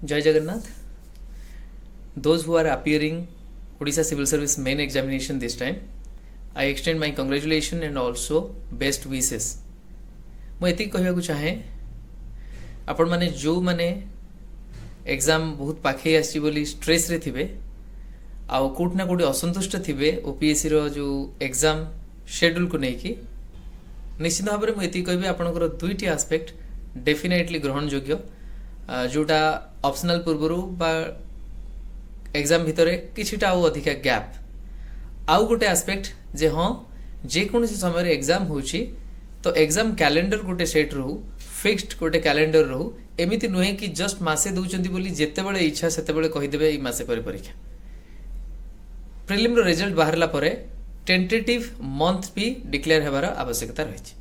Jai Jagannath. Those who are appearing Odisha Civil Service main examination this time, I extend my congratulations and also best wishes. ମୁଁ ଏତିକି କହିବାକୁ ଚାହେଁ ଆପଣମାନେ ଯେଉଁମାନେ exam ବହୁତ ପାଖେଇ ଆସିଛି ବୋଲି ଷ୍ଟ୍ରେସ୍ରେ ଥିବେ ଆଉ କେଉଁଠି ନା କେଉଁଠି ଅସନ୍ତୁଷ୍ଟ ଥିବେ ଓପିଏସ୍ସିର ଯେଉଁ ଏକ୍ଜାମ୍ ସେଡ୍ୟୁଲ୍କୁ ନେଇକି ନିଶ୍ଚିତ ଭାବରେ ମୁଁ ଏତିକି କହିବି ଆପଣଙ୍କର ଦୁଇଟି ଆସ୍ପେକ୍ଟ ଡେଫିନେଟଲି ଗ୍ରହଣଯୋଗ୍ୟ ଯେଉଁଟା ଅପସନାଲ୍ ପୂର୍ବରୁ ବା ଏକ୍ଜାମ୍ ଭିତରେ କିଛିଟା ଆଉ ଅଧିକା ଗ୍ୟାପ୍ ଆଉ ଗୋଟେ ଆସ୍ପେକ୍ଟ ଯେ ହଁ ଯେକୌଣସି ସମୟରେ ଏକ୍ଜାମ୍ ହେଉଛି ତ ଏକ୍ଜାମ୍ କ୍ୟାଲେଣ୍ଡର ଗୋଟେ ସେଟ୍ ରହୁ ଫିକ୍ସଡ ଗୋଟେ କ୍ୟାଲେଣ୍ଡର ରହୁ ଏମିତି ନୁହେଁ କି ଜଷ୍ଟ ମାସେ ଦେଉଛନ୍ତି ବୋଲି ଯେତେବେଳେ ଇଚ୍ଛା ସେତେବେଳେ କହିଦେବେ ଏଇ ମାସେ ପରେ ପରୀକ୍ଷା ପ୍ରିଲିମ୍ର ରେଜଲ୍ଟ ବାହାରିଲା ପରେ ଟେଣ୍ଟେଟିଭ୍ ମନ୍ଥ ବି ଡିକ୍ଲେୟାର ହେବାର ଆବଶ୍ୟକତା ରହିଛି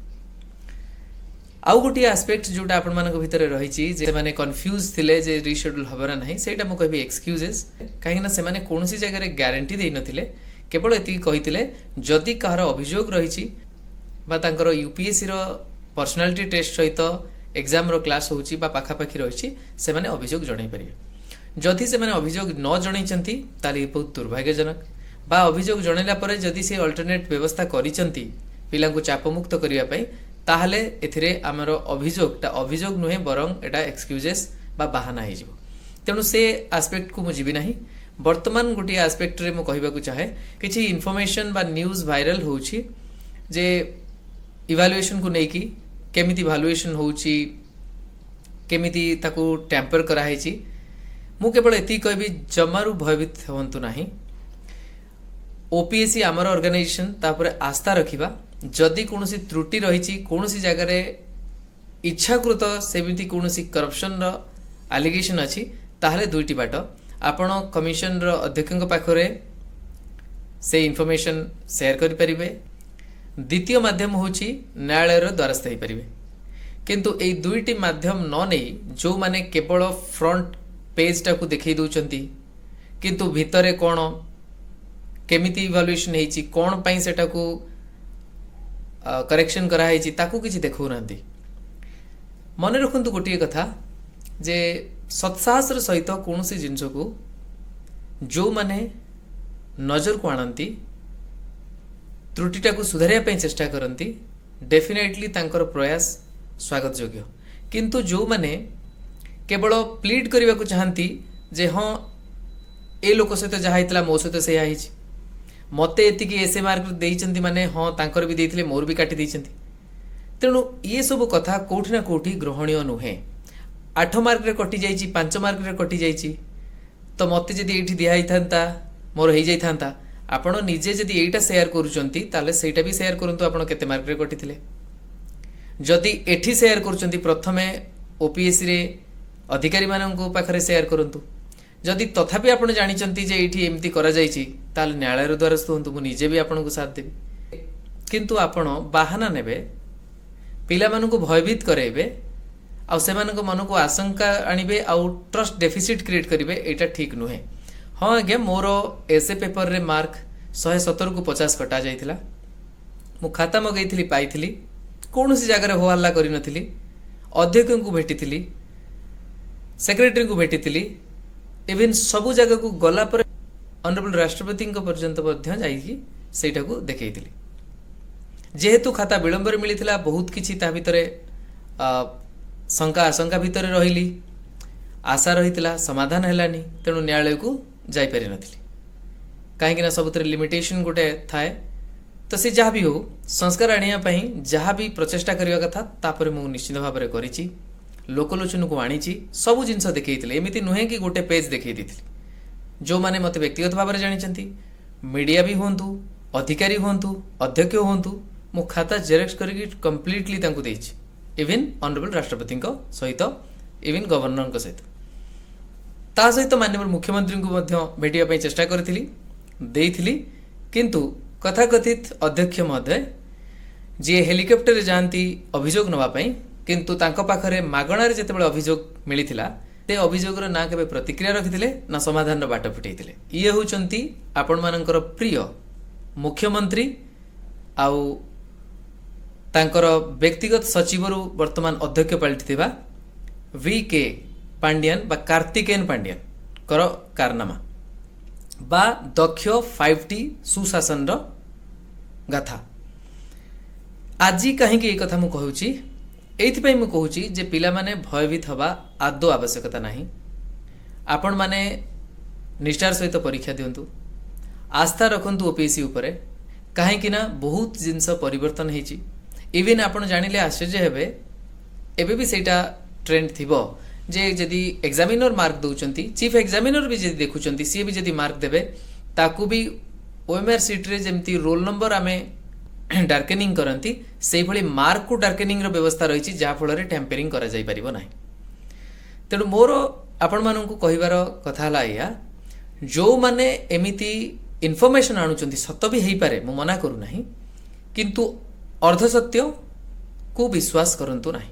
ଆଉ ଗୋଟିଏ ଆସ୍ପେକ୍ଟ ଯେଉଁଟା ଆପଣମାନଙ୍କ ଭିତରେ ରହିଛି ଯେ ସେମାନେ କନଫ୍ୟୁଜ୍ ଥିଲେ ଯେ ରିସେଡ୍ୟୁଲ୍ ହେବ ନା ନାହିଁ ସେଇଟା ମୁଁ କହିବି ଏକ୍ସକ୍ୟୁଜେସ୍ କାହିଁକିନା ସେମାନେ କୌଣସି ଜାଗାରେ ଗ୍ୟାରେଣ୍ଟି ଦେଇନଥିଲେ କେବଳ ଏତିକି କହିଥିଲେ ଯଦି କାହାର ଅଭିଯୋଗ ରହିଛି ବା ତାଙ୍କର ୟୁପିଏସ୍ସିର ପର୍ସନାଲିଟି ଟେଷ୍ଟ ସହିତ ଏକ୍ଜାମ୍ର କ୍ଲାସ୍ ହେଉଛି ବା ପାଖାପାଖି ରହିଛି ସେମାନେ ଅଭିଯୋଗ ଜଣାଇ ପାରିବେ ଯଦି ସେମାନେ ଅଭିଯୋଗ ନ ଜଣାଇଛନ୍ତି ତାହେଲେ ବହୁତ ଦୁର୍ଭାଗ୍ୟଜନକ ବା ଅଭିଯୋଗ ଜଣାଇଲା ପରେ ଯଦି ସେ ଅଲ୍ଟରନେଟ୍ ବ୍ୟବସ୍ଥା କରିଛନ୍ତି ପିଲାଙ୍କୁ ଚାପମୁକ୍ତ କରିବା ପାଇଁ ତାହେଲେ ଏଥିରେ ଆମର ଅଭିଯୋଗଟା ଅଭିଯୋଗ ନୁହେଁ ବରଂ ଏଟା ଏକ୍ସକ୍ୟୁଜେସ୍ ବା ବାହାନା ହେଇଯିବ ତେଣୁ ସେ ଆସ୍ପେକ୍ଟକୁ ମୁଁ ଯିବି ନାହିଁ ବର୍ତ୍ତମାନ ଗୋଟିଏ ଆସ୍ପେକ୍ଟରେ ମୁଁ କହିବାକୁ ଚାହେଁ କିଛି ଇନଫର୍ମେସନ୍ ବା ନ୍ୟୁଜ୍ ଭାଇରାଲ୍ ହେଉଛି ଯେ ଇଭାଲୁଏସନ୍କୁ ନେଇକି କେମିତି ଭାଲୁଏସନ୍ ହେଉଛି କେମିତି ତାକୁ ଟ୍ୟାମ୍ପର କରାହେଇଛି ମୁଁ କେବଳ ଏତିକି କହିବି ଜମାରୁ ଭୟଭୀତ ହୁଅନ୍ତୁ ନାହିଁ ଓପିଏସ୍ସି ଆମର ଅର୍ଗାନାଇଜେସନ୍ ତାପରେ ଆସ୍ଥା ରଖିବା ଯଦି କୌଣସି ତ୍ରୁଟି ରହିଛି କୌଣସି ଜାଗାରେ ଇଚ୍ଛାକୃତ ସେମିତି କୌଣସି କରପ୍ସନର ଆଲିଗେସନ୍ ଅଛି ତାହେଲେ ଦୁଇଟି ବାଟ ଆପଣ କମିଶନର ଅଧ୍ୟକ୍ଷଙ୍କ ପାଖରେ ସେ ଇନଫର୍ମେସନ୍ ସେୟାର କରିପାରିବେ ଦ୍ୱିତୀୟ ମାଧ୍ୟମ ହେଉଛି ନ୍ୟାୟାଳୟର ଦ୍ୱାରସ୍ଥ ହୋଇପାରିବେ କିନ୍ତୁ ଏହି ଦୁଇଟି ମାଧ୍ୟମ ନ ନେଇ ଯେଉଁମାନେ କେବଳ ଫ୍ରଣ୍ଟ ପେଜ୍ଟାକୁ ଦେଖାଇ ଦେଉଛନ୍ତି କିନ୍ତୁ ଭିତରେ କ'ଣ କେମିତି ଇଭାଲୁଏସନ୍ ହେଇଛି କ'ଣ ପାଇଁ ସେଟାକୁ କରେକ୍ସନ୍ କରାହେଇଛି ତାକୁ କିଛି ଦେଖାଉନାହାନ୍ତି ମନେ ରଖନ୍ତୁ ଗୋଟିଏ କଥା ଯେ ସତ୍ସାହସର ସହିତ କୌଣସି ଜିନିଷକୁ ଯେଉଁମାନେ ନଜରକୁ ଆଣନ୍ତି ତ୍ରୁଟିଟାକୁ ସୁଧାରିବା ପାଇଁ ଚେଷ୍ଟା କରନ୍ତି ଡେଫିନେଟଲି ତାଙ୍କର ପ୍ରୟାସ ସ୍ୱାଗତ ଯୋଗ୍ୟ କିନ୍ତୁ ଯେଉଁମାନେ କେବଳ ପ୍ଲିଡ୍ କରିବାକୁ ଚାହାନ୍ତି ଯେ ହଁ ଏ ଲୋକ ସହିତ ଯାହା ହେଇଥିଲା ମୋ ସହିତ ସେଇଆ ହେଇଛି ମୋତେ ଏତିକି ଏସେ ମାର୍କ ଦେଇଛନ୍ତି ମାନେ ହଁ ତାଙ୍କର ବି ଦେଇଥିଲେ ମୋର ବି କାଟି ଦେଇଛନ୍ତି ତେଣୁ ଇଏ ସବୁ କଥା କେଉଁଠି ନା କେଉଁଠି ଗ୍ରହଣୀୟ ନୁହେଁ 8 ମାର୍କରେ କଟିଯାଇଛି 5 ମାର୍କରେ କଟିଯାଇଛି ତ ମୋତେ ଯଦି ଏଇଠି ଦିଆହେଇଥାନ୍ତା ମୋର ହେଇଯାଇଥାନ୍ତା ଆପଣ ନିଜେ ଯଦି ଏଇଟା ସେୟାର କରୁଛନ୍ତି ତାହେଲେ ସେଇଟା ବି ସେୟାର କରନ୍ତୁ ଆପଣ କେତେ ମାର୍କରେ କଟିଥିଲେ ଯଦି ଏଠି ସେୟାର କରୁଛନ୍ତି ପ୍ରଥମେ ଓପିଏସ୍ସିରେ ଅଧିକାରୀମାନଙ୍କ ପାଖରେ ସେୟାର କରନ୍ତୁ ଯଦି ତଥାପି ଆପଣ ଜାଣିଛନ୍ତି ଯେ ଏଇଠି ଏମିତି କରାଯାଇଛି ତାହେଲେ ନ୍ୟାୟାଳୟର ଦ୍ୱାରସ୍ଥ ହୁଅନ୍ତୁ ମୁଁ ନିଜେ ବି ଆପଣଙ୍କୁ ସାଥ ଦେବି କିନ୍ତୁ ଆପଣ ବାହାନା ନେବେ ପିଲାମାନଙ୍କୁ ଭୟଭୀତ କରାଇବେ ଆଉ ସେମାନଙ୍କ ମନକୁ ଆଶଙ୍କା ଆଣିବେ ଆଉ ଟ୍ରଷ୍ଟ ଡେଫିସିଟ୍ କ୍ରିଏଟ୍ କରିବେ ଏଇଟା ଠିକ୍ ନୁହେଁ ହଁ ଆଜ୍ଞା ମୋର ଏସେ ପେପରରେ ମାର୍କ 117କୁ 50 କଟାଯାଇଥିଲା ମୁଁ ଖାତା ମଗାଇଥିଲି ପାଇଥିଲି କୌଣସି ଜାଗାରେ ହୋହାଲ୍ଲା କରିନଥିଲି ଅଧ୍ୟକ୍ଷଙ୍କୁ ଭେଟିଥିଲି ସେକ୍ରେଟାରୀଙ୍କୁ ଭେଟିଥିଲି ଇଭିନ୍ ସବୁ ଜାଗାକୁ ଗଲା ପରେ ଅନରେବଲ୍ ରାଷ୍ଟ୍ରପତିଙ୍କ ପର୍ଯ୍ୟନ୍ତ ମଧ୍ୟ ଯାଇକି ସେଇଟାକୁ ଦେଖାଇଥିଲି ଯେହେତୁ ଖାତା ବିଳମ୍ବରେ ମିଳିଥିଲା ବହୁତ କିଛି ତା ଭିତରେ ଶଙ୍କା ଆଶଙ୍କା ଭିତରେ ରହିଲି ଆଶା ରହିଥିଲା ସମାଧାନ ହେଲାନି ତେଣୁ ନ୍ୟାୟାଳୟକୁ ଯାଇପାରିନଥିଲି କାହିଁକିନା ସବୁଥିରେ ଲିମିଟେସନ୍ ଗୋଟେ ଥାଏ ତ ସେ ଯାହା ବି ହେଉ ସଂସ୍କାର ଆଣିବା ପାଇଁ ଯାହା ବି ପ୍ରଚେଷ୍ଟା କରିବା କଥା ତାପରେ ମୁଁ ନିଶ୍ଚିତ ଭାବରେ କରିଛି ଲୋକଲୋଚନକୁ ଆଣିଛି ସବୁ ଜିନିଷ ଦେଖାଇଥିଲେ ଏମିତି ନୁହେଁ କି ଗୋଟେ ପେଜ୍ ଦେଖାଇ ଦେଇଥିଲି ଯେଉଁମାନେ ମୋତେ ବ୍ୟକ୍ତିଗତ ଭାବରେ ଜାଣିଛନ୍ତି ମିଡ଼ିଆ ବି ହୁଅନ୍ତୁ ଅଧିକାରୀ ହୁଅନ୍ତୁ ଅଧ୍ୟକ୍ଷ ହୁଅନ୍ତୁ ମୁଁ ଖାତା ଜେରକ୍ସ କରିକି କମ୍ପ୍ଲିଟଲି ତାଙ୍କୁ ଦେଇଛି ଇଭିନ୍ ଅନରେବଲ୍ ରାଷ୍ଟ୍ରପତିଙ୍କ ସହିତ ଇଭିନ୍ ଗଭର୍ଣ୍ଣରଙ୍କ ସହିତ ତା ସହିତ ମାନ୍ୟବର ମୁଖ୍ୟମନ୍ତ୍ରୀଙ୍କୁ ମଧ୍ୟ ଭେଟିବା ପାଇଁ ଚେଷ୍ଟା କରିଥିଲି ଦେଇଥିଲି କିନ୍ତୁ କଥାକଥିତ ଅଧ୍ୟକ୍ଷ ମହୋଦୟ ଯିଏ ହେଲିକପ୍ଟରରେ ଯାଆନ୍ତି ଅଭିଯୋଗ ନେବା ପାଇଁ କିନ୍ତୁ ତାଙ୍କ ପାଖରେ ମାଗଣାରେ ଯେତେବେଳେ ଅଭିଯୋଗ ମିଳିଥିଲା ସେ ଅଭିଯୋଗର ନା କେବେ ପ୍ରତିକ୍ରିୟା ରଖିଥିଲେ ନା ସମାଧାନର ବାଟ ଫୁଟେଇଥିଲେ ଇଏ ହେଉଛନ୍ତି ଆପଣମାନଙ୍କର ପ୍ରିୟ ମୁଖ୍ୟମନ୍ତ୍ରୀ ଆଉ ତାଙ୍କର ବ୍ୟକ୍ତିଗତ ସଚିବରୁ ବର୍ତ୍ତମାନ ଅଧ୍ୟକ୍ଷ ପାଲଟିଥିବା VK पांड्यान बा कार्तिकेयन पांड्यान कर कारनामा बा दक्ष 5टी सुशासन गाथा। आज कहीं कथा मु कहूची एइथिपई मु कहूची जे पिला माने भयभीत हवा आदौ आवश्यकता नाही। आपण माने निष्ठार सहित परीक्षा दियंतु, आस्था रखंतु ओपीएससी उपरे, कहीं बहुत जिनस परिवर्तन होती। इवन आपण जानिले आश्चर्य हेबे एबे भी सेटा ट्रेंड थिबो जे जदि एग्जामिनर मार्क दउचंती, चीफ एग्जामिनर भी जदि देखुचंती, सी भी जदि मार्क देबे ताकू भी ओएमआर सीट रे जेमती रोल नंबर आमे डार्केनिंग करंती सेही भली मार्क को डार्केनिंग रो व्यवस्था रहिछि जहा फल रे टेम्परिंग करा जाई परिबो नाही। तेणु मोर आपण माननकु कहिबार कथा हला या जो माने एमिति इनफॉरमेशन आणुचंती सत्य भी हेई पारे, मु मना करू नाही, किंतु अर्ध सत्य को विश्वास करंतु नाही।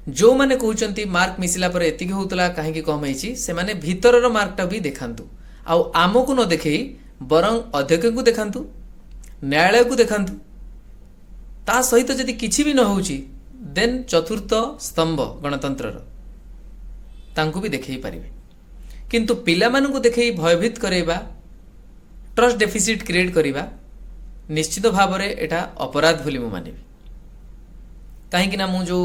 जो माने कहउचंती मार्क मिसिला पर एतिक होतला काहे कम हेछि, से माने भीतरर मार्कटा भी देखांतु, आउ आमको न देखेई बरं अध्यक्ष को देखांतु, न्यायालय को देखांतु, ता सहित जदि किछि भी न होउची देन चतुर्थ स्तंभ गणतंत्रर तांकु भी देखै पारिबे। किंतु पिला मानकु देखै भयभीत करेबा, ट्रस्ट डेफिसिट क्रिएट करिबा निश्चित भाव में एटा अपराध बोली मु मानिबी। कहीं मु जो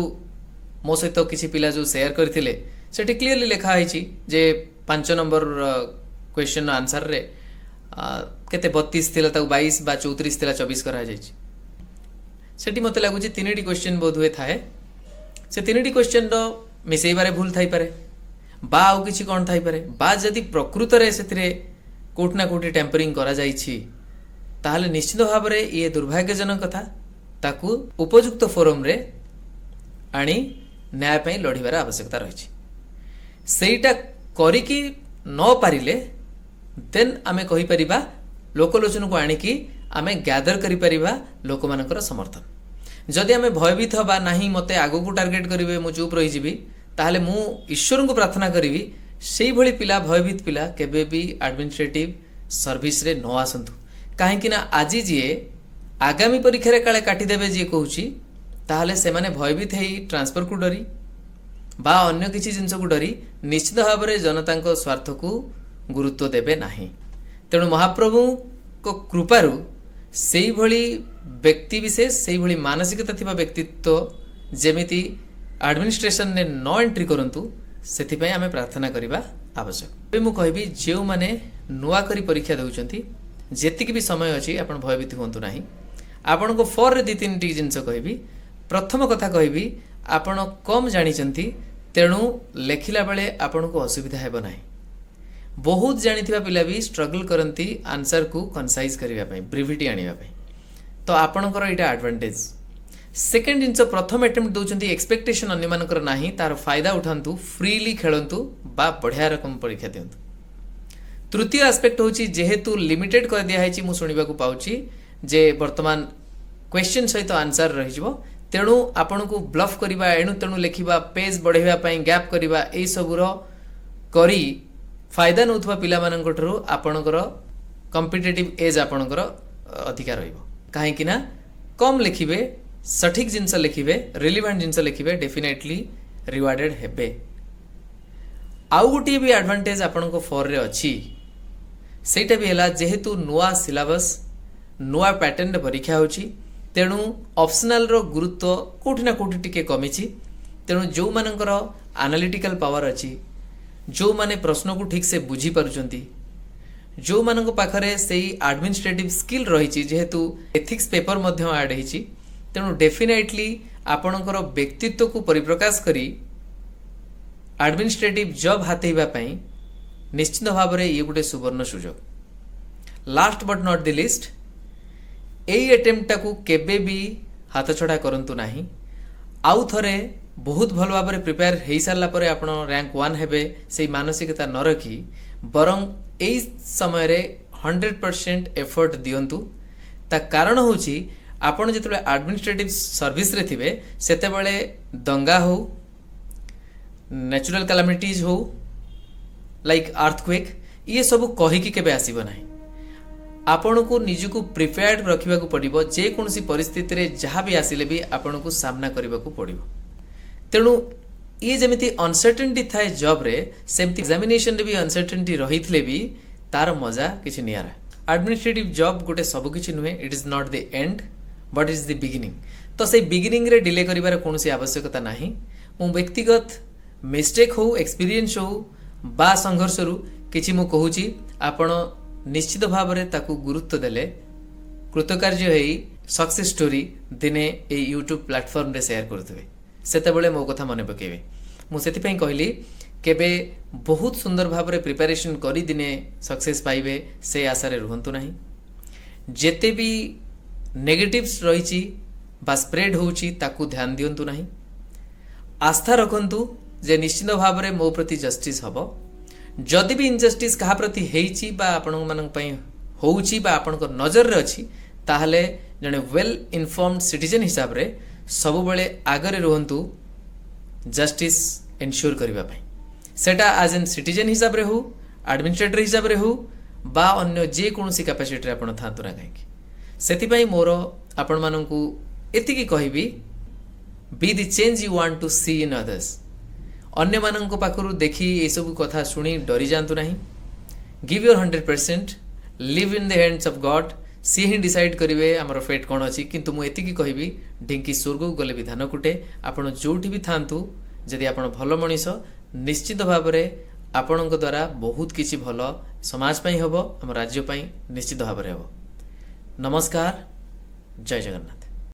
मो सहित किसी पिला जो शेयर करथिले सेठी क्लियरली लिखा है जे 5 नंबर क्वेश्चन आंसर रे केते 32 थिला ताकु 22 बा 34 थिला 24 करा जायछि। सेठी मते लागुछि 3टी क्वेश्चन बोध हुए थाए, से 3टी क्वेश्चन रो मिसेइबारे भूल थाई पारे बा आउ किछि कोन थाई पारे, बा जदि प्रकृत रे सेथिरे कोठ ना कोठी टेम्परिंग करा जायछि ताहले निश्चित भाव में ये दुर्भाग्यजनक कथा, ताकू उपयुक्त फोरम रे आनी न्याय पई लड़िबार आवश्यकता रही। सेटा करिकी न पारिले देन आमे कहि परिबा लोकलोचन को आनिकी आमे गैदर करि परिबा लोक मानकर समर्थन। जदि आमे भयभीत हबा नाही मते आगो को टार्गेट करिवे मु चुप रहि जिबी ताहले मु ईश्वर को प्रार्थना करिवि सेही भली पिला भयभीत पिला केबे भी एडमिनिस्ट्रेटिव सर्विस रे न आसंतु। कहीं आज जी आगामी परीक्षा काले काटिदेवे जी कहूँ ताहले से माने भयभीत है ट्रांसफर को डरी बा अन्य किसी जिनस को डरी निश्चित भाव में जनता स्वार्थ को गुरुत्व देवे नाही। तेणु महाप्रभु को कृपारु से भली व्यक्ति विशेष से भली मानसिकता थिबा व्यक्तित्व जेमिति एडमिनिस्ट्रेशन ने न एंट्री करंतु सेथिपई आमे प्रार्थना करिबा आवश्यक। मु कहबी जे माने नुआ करी परीक्षा दउचंती जेतिक भी समय अच्छी आप भयभीत हूँ ना। आपण को फॉर रे 2-3टी जिनस कहबी। प्रथम कथा कहबी आपण कम जानी तेणु लेखिला बेले आपण को असुविधा हेब ना। बहुत जानिथिबा पिला भी स्ट्रगल करती आंसर को कनसाइज करने ब्रिविटी आने, तो आपणकर यहाँ एडवांटेज। सेकेंड जिनस प्रथम अटेम्प्ट दौरान एक्सपेक्टेशन अन्य मानकर नाही, तार फायदा उठातु, फ्रीली खेलतु बा बढ़िया रकम परीक्षा दिंतु। तृतीय आस्पेक्ट होची जेहेतु लिमिटेड कर दिया है, मु शुणा पाऊँ जे वर्तमान क्वेश्चन सहित आंसर रही, तेणु आपण को ब्लफ करवा एणु तेणु लिखा पेज बढ़ाई गैप करवा यही सबूर करी फायदा नौथुवा पिला मानक ठरू आपणकर कॉम्पिटिटिव एज आपणकर अधिकार रहिबो। काहेकि ना कम लिखिबे, सठिक जिनस लिखिबे, रिलेवेंट जिनस लिखिबे, डेफिनेटली रिवार्डेड हेबे। आउ गोटे भी एडवांटेज आपण को फॉर रे अछि, सेटा भी हला जेहेतु नुआ सिलेबस नुआ पैटर्न परीक्षा होची, तेणु ऑप्शनल रो गुरुत्व कोठी ना कोठी टिके कमिछि। तेणु जो मानकर एनालिटिकल पावर अछि, जो माने प्रश्न को ठीक से बुझी पारुचंती, जो मानक पाखरे सेही एडमिनिस्ट्रेटिव स्किल रही, जेहेतु एथिक्स पेपर मध्य ऐड होईछि, तेणु डेफिनेटली आपणकर व्यक्तित्व को परिप्रकाश करी एडमिनिस्ट्रेटिव जॉब हाथेइबा पई निश्चित भाव में ये गोटे सुवर्ण सुजोग। Last but not the list, यही अटेम्प्टा को केबे भी हाथ छड़ा करंतु नाही। आउ थरे बहुत भल भाव में प्रिपेयर हो सारा पर आप रैंक 1 हेबे से मानसिकता न रखी बरं यही समय रे 100% एफर्ट दियंतु। ता कारण होची आपण जेतबे एडमिनिस्ट्रेटिव सर्विस रे थिबे सेतेबेले दंगा हो, नेचुरल कैलामिटीज हो लाइक अर्थक्वेक, ये सब कहीकि केबे आसीबो नाही। आपण को निजको प्रिपेयर्ड रखिबा को पड़िबो, जे कोनसी परिस्थिति रे जहाँ भी आसिले भी आपण को सामना करबा को पड़िबो। तेणु ये जमी अनसर्टेनिटी थाए जॉब रे सेमती एग्जामिनेशन रे भी अनसर्टेनिटी रही भी तार मजा किसी नियारा। एडमिनिस्ट्रेटिव जॉब गोटे सब किसी नुहे, it is not the end but is the beginning. तो से बिगिनिंग रे डिले करिवार कोनोसी आवश्यकता नाही। मु व्यक्तिगत मिस्टेक हो, एक्सपीरियंस हो बा संघर्ष रु किछि मु कहूची, आपण निश्चित भाव रे ताकू गुरुत्व देले कृतकार्य होई सक्सेस स्टोरी दिने ए यूट्यूब प्लेटफॉर्म रे शेयर करथबे, सेतेबेले मो कथा मने पकेबे। मु सेति पई कहली केबे बहुत सुंदर भाव रे प्रिपरेशन करी दिने सक्सेस पाइबे से आशा रे रुहंतु नाही। जेते भी नेगेटिव्स रहिछि बा स्प्रेड होउछि ताकू ध्यान दियंतु नाही। आस्था रखंतु जे निश्चित भाव रे मो प्रति जस्टिस हबो। जदि भी इनजस्टिस कहा प्रति हेइछि बा आपण मानक पई होउछि बा आपण को नजर रे अछि, ताहले जने वेल इन्फॉर्म्ड सिटीजन हिसाब रे सब बेले आगरे रुहंतु जस्टिस एनश्योर करबा पई। सेटा एज एन सिटीजन हिसाब रे हो, एडमिनिस्ट्रेटर हिसाब रे हो बा अन्य जे कोनोसी कैपेसिटी रे आपण थांतु ना काहेकि। सेति पई मोर आपण मानकू एतिकी कहबी, be the change you want to see in others. अन्य मानक पाखरु देखी ए सब कथा सुनी डरी जातु नहीं। Give your 100%, live in the hands of God. She ही डिसाइड करिवे हमर फेट कोन अछि। किंतु मु एतिकी कहबी, ढिंकी स्वर्ग गले भी धान कुटे। आपण जोठी भी थांतु, जदि आपण भलो मनीष, निश्चित भाव रे आपणक द्वारा बहुत किछि भलो समाज पई हबो, हम राज्य पई निश्चित भाव रे हबो। नमस्कार, जय जगन्नाथ।